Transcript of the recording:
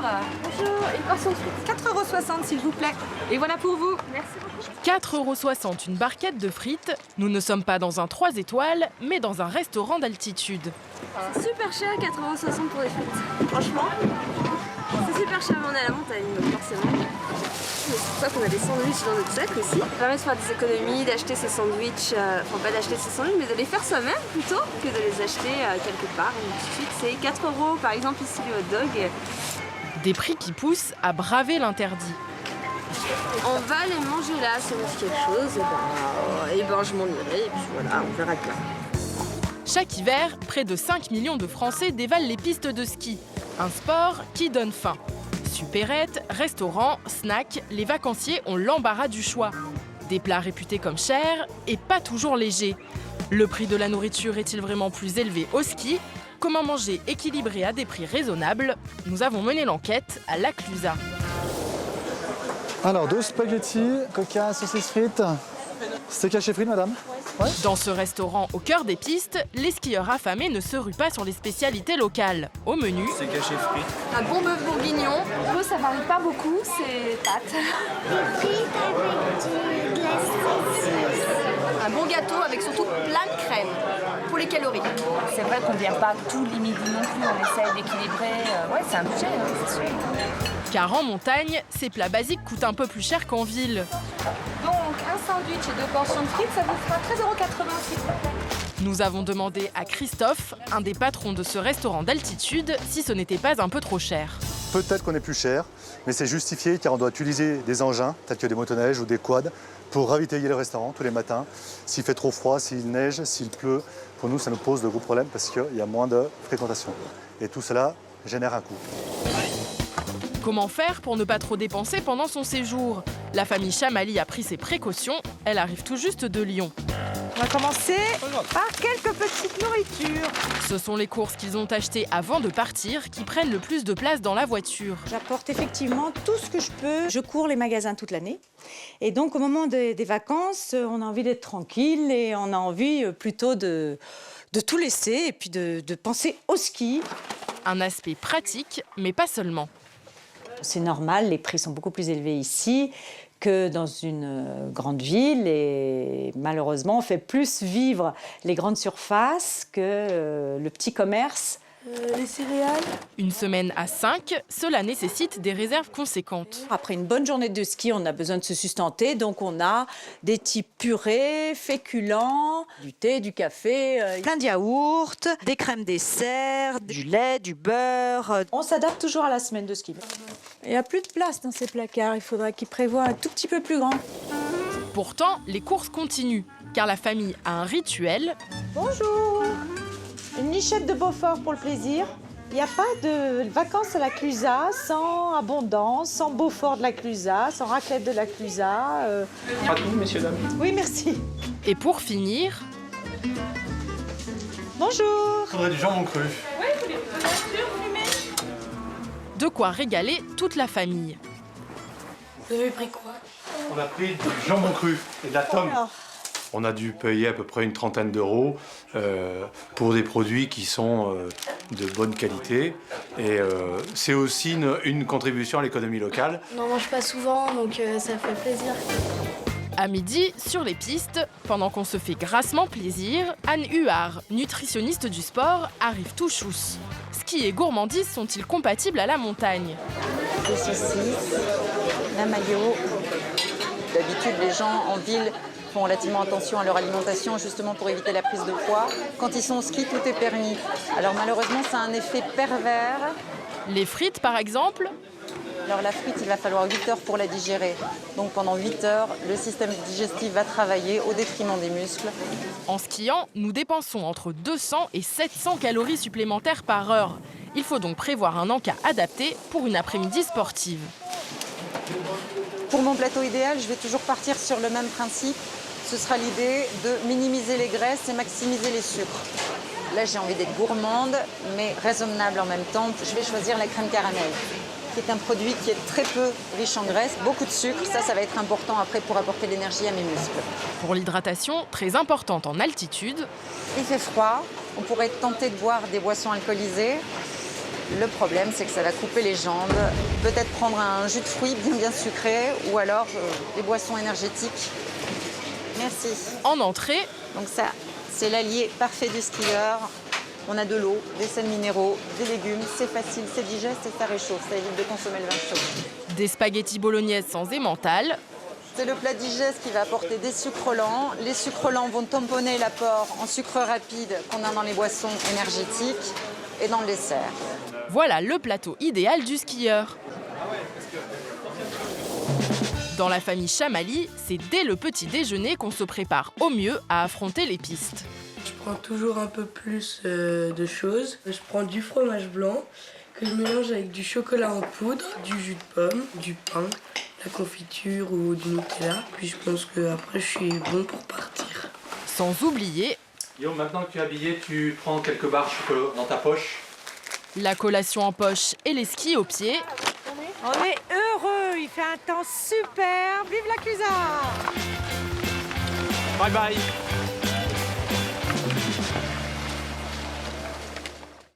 Bonjour, une portion de frites. 4,60 € s'il vous plaît. Et voilà pour vous. Merci beaucoup. 4,60 € une barquette de frites. Nous ne sommes pas dans un 3 étoiles, mais dans un restaurant d'altitude. C'est super cher, 4,60 € pour les frites. Franchement, c'est super cher, mais on est à la montagne, donc forcément. C'est pour ça qu'on a des sandwichs dans notre sac aussi. Ça permet de faire des économies, d'acheter ces sandwichs, enfin pas d'acheter ces sandwichs, mais de les faire soi-même plutôt que de les acheter quelque part. Et tout de suite, c'est 4 € par exemple ici le hot dog. Des prix qui poussent à braver l'interdit. On va les manger là, ça me fait quelque chose, et ben je m'en irai, et puis voilà, on verra bien. Chaque hiver, près de 5 millions de Français dévalent les pistes de ski. Un sport qui donne faim. Supérettes, restaurants, snacks, les vacanciers ont l'embarras du choix. Des plats réputés comme chers et pas toujours légers. Le prix de la nourriture est-il vraiment plus élevé au ski? Comment manger équilibré à des prix raisonnables? Nous avons mené l'enquête à La Clusaz. Alors, 2 spaghettis, coca, saucisses frites. Steak haché frites, madame? Ouais. Dans ce restaurant au cœur des pistes, les skieurs affamés ne se ruent pas sur les spécialités locales. Au menu, steak haché frites. Un bon bœuf bourguignon. Moi, ça varie pas beaucoup, c'est pâtes. Un bon gâteau avec surtout plein de crème pour les calories. C'est vrai qu'on ne vient pas tous les midis non plus, on essaie d'équilibrer. Ouais, c'est un budget, c'est sûr. car en montagne, ces plats basiques coûtent un peu plus cher qu'en ville. Donc, un sandwich et 2 portions de frites, ça vous fera 13,86 €. Nous avons demandé à Christophe, un des patrons de ce restaurant d'altitude, si ce n'était pas un peu trop cher. Peut-être qu'on est plus cher, mais c'est justifié car on doit utiliser des engins, tels que des motoneiges ou des quads, pour ravitailler le restaurant tous les matins. S'il fait trop froid, s'il neige, s'il pleut, pour nous, ça nous pose de gros problèmes parce qu'il y a moins de fréquentation. Et tout cela génère un coût. Comment faire pour ne pas trop dépenser pendant son séjour? La famille Chamali a pris ses précautions. Elle arrive tout juste de Lyon. On va commencer par quelques petites nourritures. Ce sont les courses qu'ils ont achetées avant de partir qui prennent le plus de place dans la voiture. J'apporte effectivement tout ce que je peux. Je cours les magasins toute l'année. Et donc, au moment des vacances, on a envie d'être tranquille et on a envie plutôt de tout laisser et puis de penser au ski. Un aspect pratique, mais pas seulement. C'est normal, les prix sont beaucoup plus élevés ici que dans une grande ville et malheureusement, on fait plus vivre les grandes surfaces que le petit commerce. Les céréales. Une semaine à 5, cela nécessite des réserves conséquentes. Après une bonne journée de ski, on a besoin de se sustenter, donc on a des types purées, féculents, du thé, du café, plein de yaourts, des crèmes dessert, du lait, du beurre. On s'adapte toujours à la semaine de ski. Il n'y a plus de place dans ces placards, il faudra qu'ils prévoient un tout petit peu plus grand. Pourtant, les courses continuent, car la famille a un rituel. Bonjour! Une lichette de Beaufort pour le plaisir. Il n'y a pas de vacances à la Clusaz sans abondance, sans Beaufort de la Clusaz, sans raclette de la Clusaz. Pas tout, messieurs, dames. Oui, merci. Et pour finir, Bonjour! Il faudrait du jambon cru. de quoi régaler toute la famille. Vous avez pris quoi? On a pris du jambon cru et de la tome. Alors, On a dû payer à peu près une trentaine d'euros pour des produits qui sont de bonne qualité. Et c'est aussi une contribution à l'économie locale. On n'en mange pas souvent, donc ça fait plaisir. À midi, sur les pistes, pendant qu'on se fait grassement plaisir, Anne Huard, nutritionniste du sport, arrive tout chousse. Ski et gourmandise sont-ils compatibles à la montagne? Des saucisses, la mayo. D'habitude, les gens en ville font relativement attention à leur alimentation justement pour éviter la prise de poids. Quand ils sont au ski, tout est permis. Alors malheureusement, ça a un effet pervers. Les frites, par exemple? Alors la frite, il va falloir 8 heures pour la digérer. Donc pendant 8 heures, le système digestif va travailler au détriment des muscles. En skiant, nous dépensons entre 200 et 700 calories supplémentaires par heure. Il faut donc prévoir un encas adapté pour une après-midi sportive. Pour mon plateau idéal, je vais toujours partir sur le même principe. Ce sera l'idée de minimiser les graisses et maximiser les sucres. Là, j'ai envie d'être gourmande, mais raisonnable en même temps. Je vais choisir la crème caramel, qui est un produit qui est très peu riche en graisse, beaucoup de sucre. Ça va être important après pour apporter l'énergie à mes muscles. Pour l'hydratation, très importante en altitude, Il fait froid, on pourrait tenter de boire des boissons alcoolisées. Le problème, c'est que ça va couper les jambes. Peut-être prendre un jus de fruits bien sucré ou alors des boissons énergétiques. Merci. En entrée, Donc ça, c'est l'allié parfait du skieur. On a de l'eau, des sels minéraux, des légumes, c'est facile, c'est digeste et ça réchauffe. Ça évite de consommer le vin chaud. des spaghettis bolognaises sans emmental, C'est le plat digeste qui va apporter des sucres lents. Les sucres lents vont tamponner l'apport en sucre rapide qu'on a dans les boissons énergétiques et dans le dessert. voilà le plateau idéal du skieur. Dans la famille Chamali, c'est dès le petit déjeuner qu'on se prépare au mieux à affronter les pistes. Je prends toujours un peu plus de choses. Je prends du fromage blanc que je mélange avec du chocolat en poudre, du jus de pomme, du pain, la confiture ou du Nutella. Puis je pense qu'après je suis bon pour partir. Sans oublier Guillaume, maintenant que tu es habillé, tu prends quelques barres chocolat dans ta poche. la collation en poche et les skis aux pieds. On est heureux, il fait un temps super. Vive la Clusaz! Bye bye.